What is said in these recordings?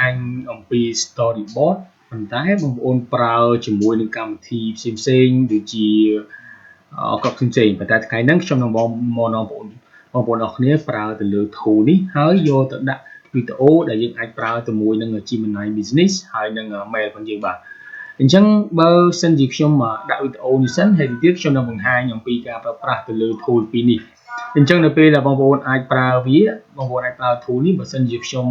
ហាញអំពី storyboard ប៉ុន្តែបងប្អូនប្រើជាមួយនឹងកម្មវិធីផ្សេងៗដូចជាគ្រប់ផ្សេងៗប៉ុន្តែថ្ងៃហ្នឹងខ្ញុំនឹងបងប្អូនអរគ្នាប្រើទៅលើ tool នេះហើយយកទៅដាក់វីដេអូដែលយើងអាចប្រើជាមួយនឹង Gemini Business ហើយនឹង mail របស់យើងបាទអញ្ចឹងបើសិនជាខ្ញុំដាក់វីដេអូនេះសិនហើយទៀតខ្ញុំនឹងបង្ហាញអំពីការប្រើប្រាស់ទៅលើ tool ពីរនេះអញ្ចឹងនៅពេលដែលបងប្អូនអាចប្រើវាបងប្អូនអាចប្រើ tool នេះបើសិនជាខ្ញុំ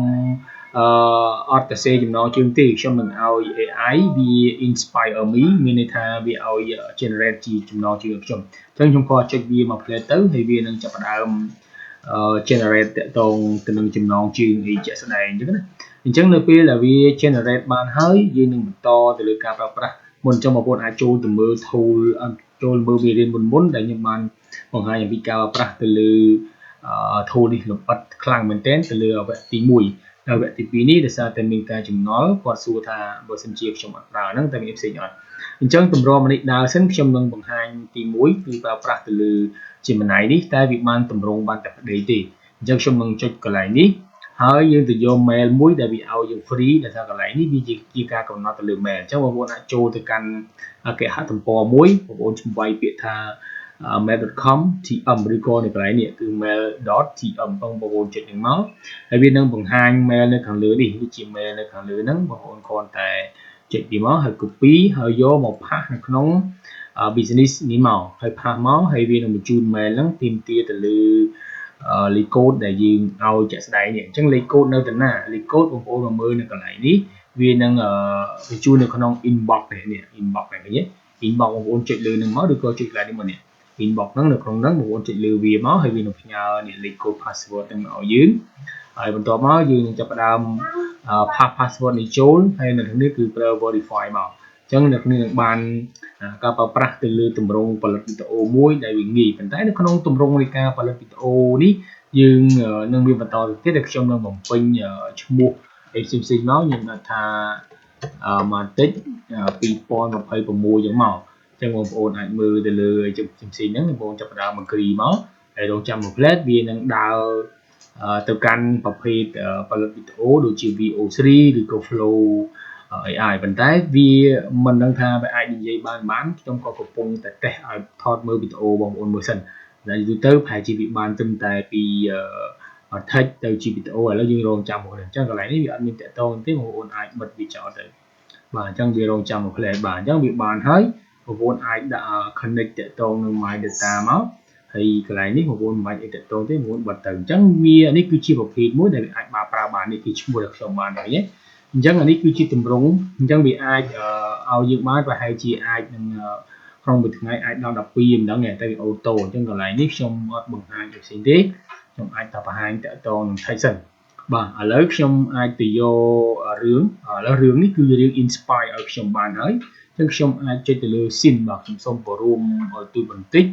អត់ទៅសេចំណងជើងទេខ្ញុំនឹងឲ្យ AI វា inspire me មានន័យថាវាឲ្យ generate ជាចំណងជើងខ្ញុំអញ្ចឹងខ្ញុំក៏ចុចវាមក play ទៅហើយវានឹងចាប់ផ្ដើមgenerate តកតងទៅនឹងចំណងជើងអីជាក់ស្ដែងអញ្ចឹងណាអញ្ចឹងនៅពេលដែលវា generate បានហើយយើងនឹងបន្តទៅលើការប្រើប្រាស់មុនចុងបងប្អូនអាចចូលទៅមើល tool ចូលមើលមេរៀនមុនដែលខ្ញុំបានបង្ហាញអំពីការប្រើប្រាស់ទៅលើ tool នេះលម្អិតខ្លាំងមែនទែនទៅលើវគ្គទី1ហើយវគ្គទី2នេះដោយសារតែមានការចម្ងល់គាត់សួរថាបើសិនជាខ្ញុំអត់ប្រើហ្នឹងតែមានផ្សេងអត់អញ្ចឹងទម្រាំនេះដើរសិនខ្ញុំនឹងបង្ហាញទី1គឺប្រើប្រាស់ទៅលើ Gemini នេះតែវាបានតម្រង់បានតែប្តីទេអញ្ចឹងខ្ញុំនឹងចុចកន្លែងនេះហើយយើងទៅយក mail មួយដែលវាឲ្យយើង free ដែលថាកន្លែងនេះវាជាការកំណត់ទៅលើ mail អញ្ចឹងបងប្អូនអាចចូលទៅកាន់គេហទំព័រមួយបងប្អូនចំវាយពាក្យថា mail.com tm ឬក៏នៅកន្លែងនេះគឺ mail.tm បងប្អូនចុចនឹងមកហើយវានឹងបង្ហាញ mail នៅខាងលើនេះដូចជា mail នៅខាងលើហ្នឹងបងប្អូនគ្រាន់តែចុចវាមកហើយ copy ហើយយកមកផាសនៅក្នុង business នេះមកហើយផាសមកហើយវានឹងបញ្ជូន mail ហ្នឹងទាមទារទៅលើលេខកូដដែលយើងឲ្យជាក់ស្ដែងនេះអញ្ចឹងលេខកូដនៅទៅណាលេខកូដបងប្អូនមកមើលនៅកន្លែងនេះវានឹងបញ្ជូននៅក្នុង inbox នេះ inbox ហ្នឹងឃើញទេ inbox បងប្អូនចុចលើនឹងមកឬក៏ចុចកន្លែងនេះមកនេះ inbox ហ្នឹងនៅក្នុងហ្នឹងបងប្អូនចុចលើវាមកហើយវានឹងផ្ញើនេះលេខកូដ password ហ្នឹងមកឲ្យយើងហើយបន្ទាប់មកយើងនឹងចាប់ផ្ដើមpassword នេះចូលហើយនៅក្នុងនេះគឺប្រើ verify មកអញ្ចឹងអ្នកគ្នានឹងបានការប្រើប្រាស់ទៅលើទម្រង់ផលិតវីដេអូមួយដែលវាងាយប៉ុន្តែនៅក្នុងទម្រង់នៃការផលិតវីដេអូនេះយើងនឹងមានបន្តទៅទៀតដែលខ្ញុំនឹងបំពេញឈ្មោះអីផ្សេងៗមកខ្ញុំដាក់ថាMatic 2026ចឹងមកចឹងបងប្អូនអាចមើលទៅលើផ្សេងៗហ្នឹងបងប្អូនចាប់ផ្ដើមមកគ្រីមកហើយរងចាំមួយ plate វានឹងដើរទៅកាន់ប្រភេទផលិតវីដេអូដូចជា VO3 ឬក៏ Flow AI ប៉ុន្តែវាមិនដឹងថាវាអាចនិយាយបានខ្ញុំក៏កំពុងតែតេស្តឲ្យថតមើលវីដេអូបងប្អូនមើលសិនតែយូរទៅប្រហែលជាវាបានត្រឹមតែពី text ទៅជាវីដេអូឥឡូវយើងរងចាំមួយអញ្ចឹងកន្លែងនេះវាអត់មានតាក់ទងទេបងប្អូនអាចបិទវាចោលទៅបាទអញ្ចឹងវារងចាំមួយ plate បាទអញ្ចឹងវាបានហើយបងប្អូនអាចដាក់ connect តាក់ទងនឹង my data មកហើយកន្លែងនេះបងប្អូនមិនបាច់អីតាក់ទងទេបងប្អូនបិទទៅអញ្ចឹងវានេះគឺជាប្រភេទមួយដែលអាចប្រើបាននេះគឺឈ្មោះដែលខ្ញុំបានហើយណាអញ្ចឹងអានេះគឺជាទម្រង់អញ្ចឹងវាអាចឲ្យយើងបានប្រហែលជាអាចនឹងក្នុងមួយថ្ងៃអាចដល់12មិនដឹងតែវាអូតូអញ្ចឹងកន្លែងនេះខ្ញុំអត់បង្ហាញផ្សេងទេខ្ញុំអាចតែបង្ហាញតាក់ទងនឹង text សិនបាទឥឡូវខ្ញុំអាចទៅយករឿងឥឡូវរឿងនេះគឺរឿង inspire ឲ្យខ្ញុំបានហើយអញ្ចឹងខ្ញុំអាចចុចទៅលើ scene បាទខ្ញុំសូមបរួមឲ្យទូបន្តិច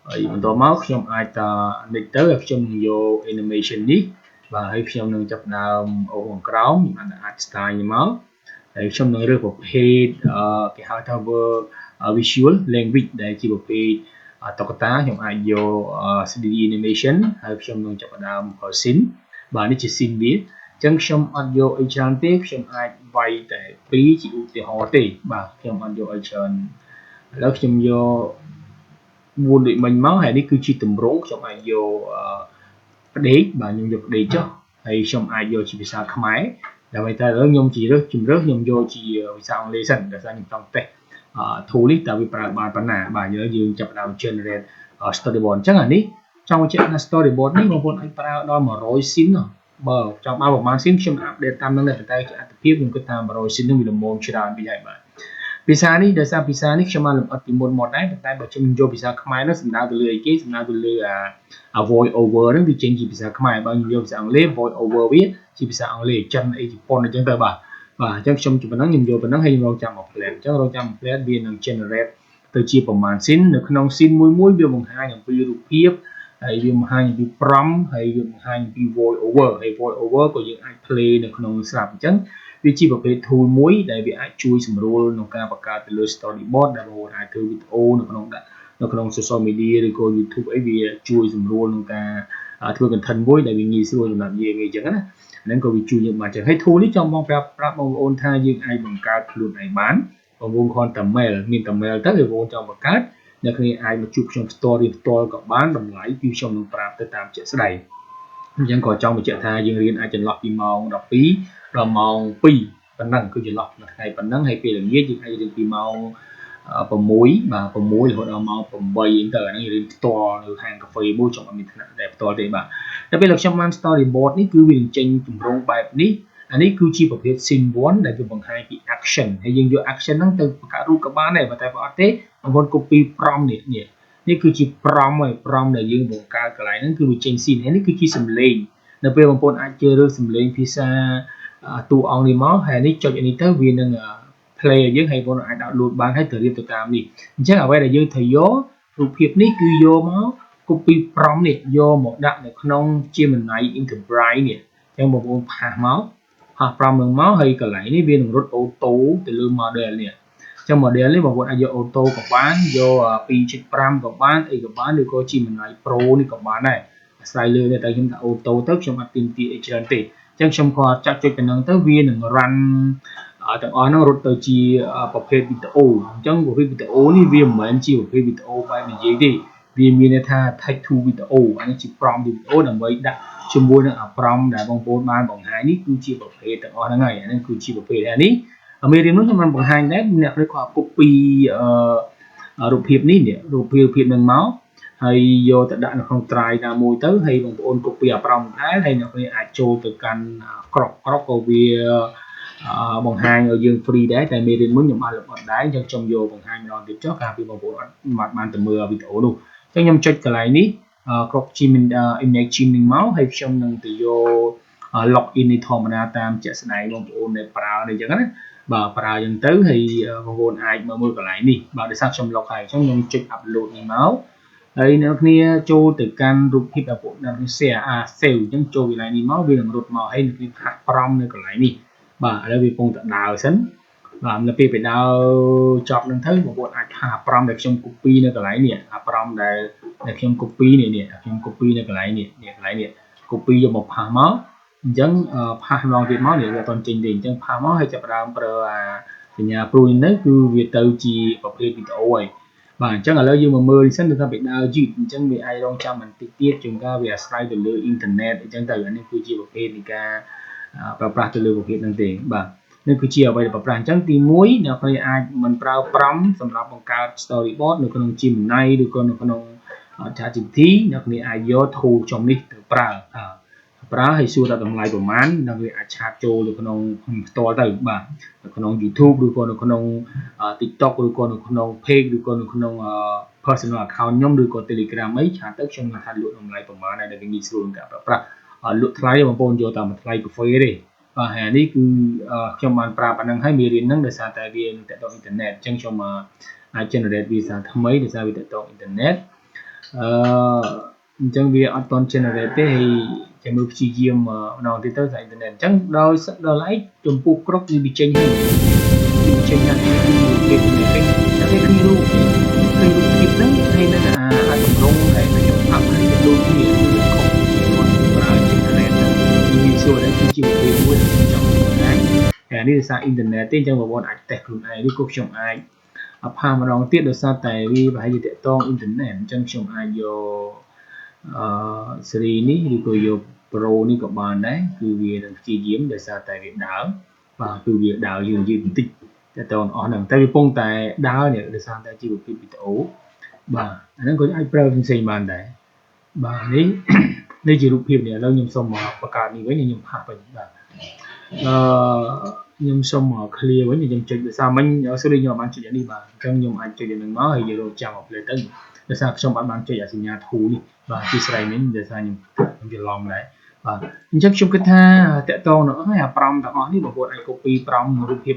ហើយបន្តមកខ្ញុំអាចតានិចទៅហើយខ្ញុំនឹងយក animation នេះបាទហើយខ្ញុំនឹងចាប់ដើមអូសក្រោមខ្ញុំអាច style នេះមកហើយខ្ញុំនឹងរើសប្រភេទគេហៅថា visual language ដែលជាប្រភេទតុក្កតាខ្ញុំអាចយក 3D animation ហើយខ្ញុំនឹងចាប់ដើម scene បាទនេះជា scene វាអញ្ចឹងខ្ញុំអត់យកអីច្រើនទេខ្ញុំអាចវាយតែ2ជាឧទាហរណ៍ទេបាទខ្ញុំអត់យកអីច្រើនឥឡូវខ្ញុំយក4ដូចមិញមកហើយនេះគឺជាទម្រង់ខ្ញុំអាចយកផ្ដេកបាទខ្ញុំយកផ្ដេកចុះហើយខ្ញុំអាចយកជាភាសាខ្មែរដើម្បីតែឥឡូវខ្ញុំជាជំរើសខ្ញុំយកជាភាសាអង់គ្លេសសិនដោយសារខ្ញុំចង់តេស្តtool នេះតើវាប្រើបានប៉ុណ្ណាបាទយើងចាប់ផ្ដើម generate storyboard អញ្ចឹងអានេះចង់បញ្ជាក់ថា storyboard នេះបងប្អូនអាចប្រើដល់100 scene បើចង់បានប្រហែល scene ខ្ញុំ update តាមនឹងតែអត្ថភាពខ្ញុំគិតថា100 scene នឹងវាល្មមច្រើនពីហើយបាទភាសានេះដោយសារភាសានេះខ្ញុំបានលម្អិតពីមុនមកដែរប៉ុន្តែបើខ្ញុំយកភាសាខ្មែរនោះសំដៅទៅលើអីគេសំដៅទៅលើvoice over ហ្នឹងវាចេញជាភាសាខ្មែរបើខ្ញុំយកភាសាអង់គ្លេស voice over វាជាភាសាអង់គ្លេសចិនអីជប៉ុនអញ្ចឹងទៅបាទអញ្ចឹងខ្ញុំប៉ុណ្ណឹងខ្ញុំយកប៉ុណ្ណឹងហើយខ្ញុំរងចាំមក plate អញ្ចឹងរងចាំ plate វានឹង generate ទៅជាប្រមាណ scene នៅក្នុង scene មួយវាបង្ហាញអំពីរូបភាពហើយវាបង្ហាញអំពី prompt ហើយវាបង្ហាញអំពី voice over ហើយ voice over ក៏យើងអាច play នៅក្នុងស្រាប់អញ្ចឹងវាជាប្រភេទ tool មួយដែលវាអាចជួយសម្រួលក្នុងការបង្កើតទៅលើ storyboard ដែលបងប្អូនអាចធ្វើវីដេអូនៅក្នុង social media ឬក៏ YouTube អីវាជួយសម្រួលក្នុងការធ្វើ content មួយដែលវាងាយស្រួលសម្រាប់យើងអីចឹងណា ហ្នឹងក៏វាជួយយើងបានចឹងហើយ tool នេះចង់បងប្រាប់បងប្អូនថាយើងអាចបង្កើតខ្លួនឯងបានបងប្អូនគ្រាន់តែ mail មានតែ mail ទៅបងប្អូនចង់បង្កើតអ្នកគ្នាអាចមកជួបខ្ញុំផ្ទាល់រៀនផ្ទាល់ក៏បានតម្លៃគឺខ្ញុំនឹងប្រាប់ទៅតាមជាក់ស្ដែងអញ្ចឹងក៏ចង់បញ្ជាក់ថាយើងរៀនអាចចន្លោះពីម៉ោង12ដល់ម៉ោង2ប៉ុណ្ណឹងគឺចន្លោះមួយថ្ងៃប៉ុណ្ណឹងហើយពេលល្ងាចយើងអាចរៀនពីម៉ោង6បាទ6រហូតដល់ម៉ោង8អីទៅអាហ្នឹងរៀនផ្ទាល់នៅហាងកាហ្វេមួយចង់អត់មានថ្នាក់តែផ្ទាល់ទេបាទតែពេលខ្ញុំបាន storyboard នេះគឺវានឹងចេញទម្រង់បែបនេះអានេះគឺជាប្រភេទ scene 1ដែលវាបង្ហាញពី action ហើយយើងយក action ហ្នឹងទៅបង្កើតរូបក៏បានដែរតែបើអត់ទេបងប្អូន copy prompt នេះគឺជា prompt ហើយ prompt ដែលយើងបង្កើតកន្លែងហ្នឹងគឺវាចេញ scene ហើយនេះគឺជាសំឡេងនៅពេលបងប្អូនអាចជ្រើសរើសសំឡេងភាសាតួអង្គនេះមកហើយនេះចុចនេះទៅវានឹង play យើងហើយបងប្អូនអាច download បានហើយទៅរៀបទៅតាមនេះអញ្ចឹងអ្វីដែលយើងត្រូវយករូបភាពនេះគឺយកមក copy prompt នេះយកមកដាក់នៅក្នុង Gemini Enterprise នេះអញ្ចឹងបងប្អូនផាសមកផាស prompt នឹងមកហើយកន្លែងនេះវានឹងរត់ auto ទៅលើ model នេះអញ្ចឹង model នេះបងប្អូនអាចយក auto ក៏បានយក 2.5 ក៏បានអីក៏បានឬក៏ Gemini Pro នេះក៏បានដែរអាស្រ័យលើតែខ្ញុំដាក់ auto ទៅខ្ញុំអត់ទាមទារអីច្រើនទេអញ្ចឹងខ្ញុំគាត់ចាត់ចុចទៅនឹងទៅវានឹង run ទាំងអស់ហ្នឹងរត់ទៅជាប្រភេទវីដេអូអញ្ចឹងប្រភេទវីដេអូនេះវាមិនមែនជាប្រភេទវីដេអូបែបនិយាយទេវាមានន័យថា text to video អានេះជា prompt វីដេអូដើម្បីដាក់ជាមួយនឹង prompt ដែលបងប្អូនបានបង្ហាញនេះគឺជាប្រភេទទាំងអស់ហ្នឹងហើយអានេះគឺជាប្រភេទនេះមេរៀននោះខ្ញុំបានបង្ហាញដែរអ្នកគាត់ copy រូបភាពនេះរូបភាពនឹងមកហើយយកទៅដាក់នៅក្នុង drive ណាមួយទៅហើយបងប្អូន copy prompt ដែរហើយអ្នកគ្នាអាចចូលទៅកាន់ crop ក៏វាបង្ហាញឲ្យយើង free ដែរតែមេរៀនមុនខ្ញុំបានលម្អិតដែរអញ្ចឹងខ្ញុំយកបង្ហាញម្ដងទៀតចុះកាលពីបងប្អូនអត់បានទៅមើលវីដេអូនោះអញ្ចឹងខ្ញុំចុចកន្លែងនេះcrop image នេះមកហើយខ្ញុំនឹងទៅយក log in នេះធម្មតាតាមជាក់ស្ដែងបងប្អូនដែលប្រើនេះអញ្ចឹងណាបាទប្រើអញ្ចឹងទៅហើយបងប្អូនអាចមើលកន្លែងនេះបាទដោយសារខ្ញុំ log ហើយអញ្ចឹងខ្ញុំចុច upload នេះមកហើយអ្នកគ្នាចូលទៅកាន់រូបភាពដែលពួកអ្នកគ្នា share save អញ្ចឹងចូលកន្លែងនេះមកវានឹងរត់មកហើយអ្នកគ្នាហាក់ប្រំនៅកន្លែងនេះបាទឥឡូវវាកំពុងតែដើរសិនបាទនៅពេលដើរចប់នឹងទៅបងប្អូនអាចផាសប្រំដែលខ្ញុំ copy នៅកន្លែងនេះប្រំដែលខ្ញុំ copy នេះខ្ញុំ copy នៅកន្លែងនេះកន្លែងនេះ copy យកមកផាសមកអញ្ចឹងផាសម្ដងទៀតមកនេះវាអត់ទាន់ចេញទេអញ្ចឹងផាសមកហើយចាប់ផ្ដើមប្រើសញ្ញាព្រួយនេះគឺវាទៅជាប្រភេទវីដេអូហើយបាទអញ្ចឹងឥឡូវយើងមកមើលនេះសិនទៅថាវាដើរយឺតអញ្ចឹងវាអាចរងចាំបន្តិចទៀតជួនកាលវាអាស្រ័យទៅលើអ៊ីនធឺណិតអញ្ចឹងទៅអានេះគឺជាប្រភេទនៃការប្រើប្រាស់ទៅលើប្រភេទហ្នឹងទេបាទនេះគឺជាអ្វីដែលប្រើប្រាស់អញ្ចឹងទី1អ្នកគ្នាអាចមិនប្រើ prompt សម្រាប់បង្កើត storyboard នៅក្នុង Gemini ឬក៏នៅក្នុង ChatGPT អ្នកគ្នាអាចយក tool ចំនេះទៅប្រើហើយសួរថាតម្លៃប្រមាណអ្នកវាអាចឆាតចូលទៅក្នុងផ្ទាល់ទៅបាទនៅក្នុង YouTube ឬក៏នៅក្នុង TikTok ឬក៏នៅក្នុង page ឬក៏នៅក្នុង personal account ខ្ញុំឬក៏ Telegram អីឆាតទៅខ្ញុំនឹងថាលក់តម្លៃប្រមាណដែលវាងាយស្រួលក្នុងការប្រើប្រាស់លក់ថ្លៃបងប្អូនយកតាមថ្លៃកាហ្វេទេបាទហើយនេះគឺខ្ញុំបានប្រាប់អាហ្នឹងហើយមេរៀនហ្នឹងដោយសារតែវានឹងទៅដល់អ៊ីនធឺណិតអញ្ចឹងខ្ញុំអាច generate វាសារថ្មីដោយសារវាទៅដល់អ៊ីនធឺណិតអញ្ចឹងវាអត់ទាន់ generate ទេហើយចាំមើលព្យាយាមម្ដងទៀតទៅសារអ៊ីនធឺណិតអញ្ចឹងដោយឡែកចំពោះគ្រប់វាចេញហើយចេញហើយគេតែគេឃើញរូបភាពហ្នឹងហើយនឹងអាចតម្រង់ហើយខ្ញុំអាប់ហើយដូចគ្នាខុសពីប្រើ internet វាសួរតែគឺជាវិធីមួយដែលខ្ញុំចង់បង្ហាញហើយនេះដោយសារអ៊ីនធឺណិតទេអញ្ចឹងបងប្អូនអាចតេស្តខ្លួនឯងឬក៏ខ្ញុំអាចផាសម្ដងទៀតដោយសារតែវាប្រហែលជាតាក់ទងអ៊ីនធឺណិតអញ្ចឹងខ្ញុំអាចយកស៊េរីនេះឬក៏យក Pro នេះក៏បានដែរគឺវានឹងព្យាយាមដោយសារតែវាដើរបាទគឺវាដើរយឺតបន្តិចតែតើអស់ហ្នឹងតែវាកំពុងតែដើរនេះដោយសារតែជីវភាពវីដេអូបាទអាហ្នឹងក៏អាចប្រើផ្សេងបានដែរបាទនេះជារូបភាពនេះឥឡូវខ្ញុំសូមបង្កើតនេះវិញខ្ញុំផាសវិញបាទខ្ញុំសូម clear វិញខ្ញុំចុចដោយសារមិញsorryខ្ញុំបានចុចអានេះបាទអញ្ចឹងខ្ញុំអាចចុចនឹងមកហើយយើងរកចាំ upload ទៅដោយសារខ្ញុំបានចុចអាសញ្ញា tool នេះបាទពីស្រ័យមិញដោយសារខ្ញុំច្រឡំដែរបាទអញ្ចឹងខ្ញុំគិតថាតកតងនោះហើយអាប្រំទាំងអស់នេះបងប្អូនអាច copy ប្រំរូបភាព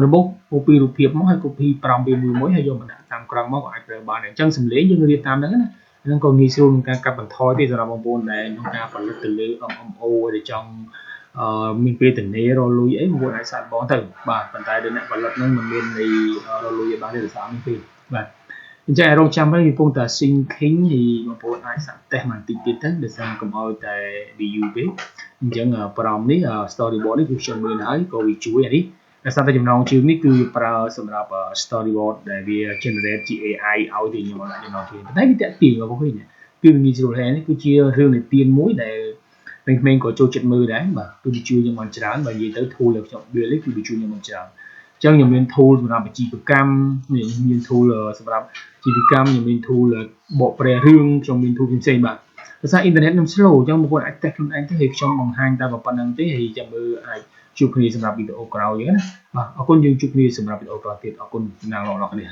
របស់ copy រូបភាពមកហើយ copy ប្រំវាមួយហើយយកមកដាក់តាមក្រងមកក៏អាចប្រើបានដែរអញ្ចឹងសំឡេងយើងរៀនតាមហ្នឹងណាហ្នឹងក៏ងាយស្រួលក្នុងការកាត់បន្ថយទេសម្រាប់បងប្អូនដែលក្នុងការផលិតទៅលើ MMO ដែលចង់មានពេលទំនេររលុយអីបងប្អូនអាចសាកល្បងទៅបាទប៉ុន្តែដល់អ្នកផលិតហ្នឹងមិនមានន័យរលុយឲ្យបានទេដោយសារមានពេលបាទ អញ្ចឹងរងចាំហើយកំពុងតែ syncing thì បងប្អូនអាចសាក់តេស្តបន្តិចទៀតទៅដោយសារកុំឲ្យតែវាយូរពេកអញ្ចឹងប្រមនេះ storyboard នេះគឺខ្ញុំមើលហើយក៏វាជួយអានេះដោយសារតែចំណងជើងនេះគឺប្រើសម្រាប់ storyboard ដែលវា generate ជា AI ឲ្យទៅខ្ញុំចំណងជើងតែវាតាក់ទាញបងប្អូនឃើញគឺងាយស្រួលហើយនេះគឺជារឿងនិទានមួយដែលក្មេងៗក៏ចូលចិត្តមើលដែរបាទគឺវាជួយខ្ញុំបានច្រើនបើនិយាយទៅ tool ដែលខ្ញុំ build នេះគឺវាជួយខ្ញុំបានច្រើនអញ្ចឹងខ្ញុំមាន tool សម្រាប់អាជីវកម្មមាន tool សម្រាប់អាជីវកម្មខ្ញុំមាន tool បកប្រែរឿងខ្ញុំមាន tool ផ្សេងៗបាទដោយសារអ៊ីនធឺណិតខ្ញុំ slow អញ្ចឹងបងប្អូនអាចតេស្តខ្លួនឯងទៅហើយខ្ញុំបង្ហាញតែប៉ុណ្្នឹងទេហើយចាំមើលអាចជួបគ្នាសម្រាប់វីដេអូក្រោយណាបាទអរគុណយើងជួបគ្នាសម្រាប់វីដេអូក្រោយទៀតអរគុណណាស់លោកអ្នក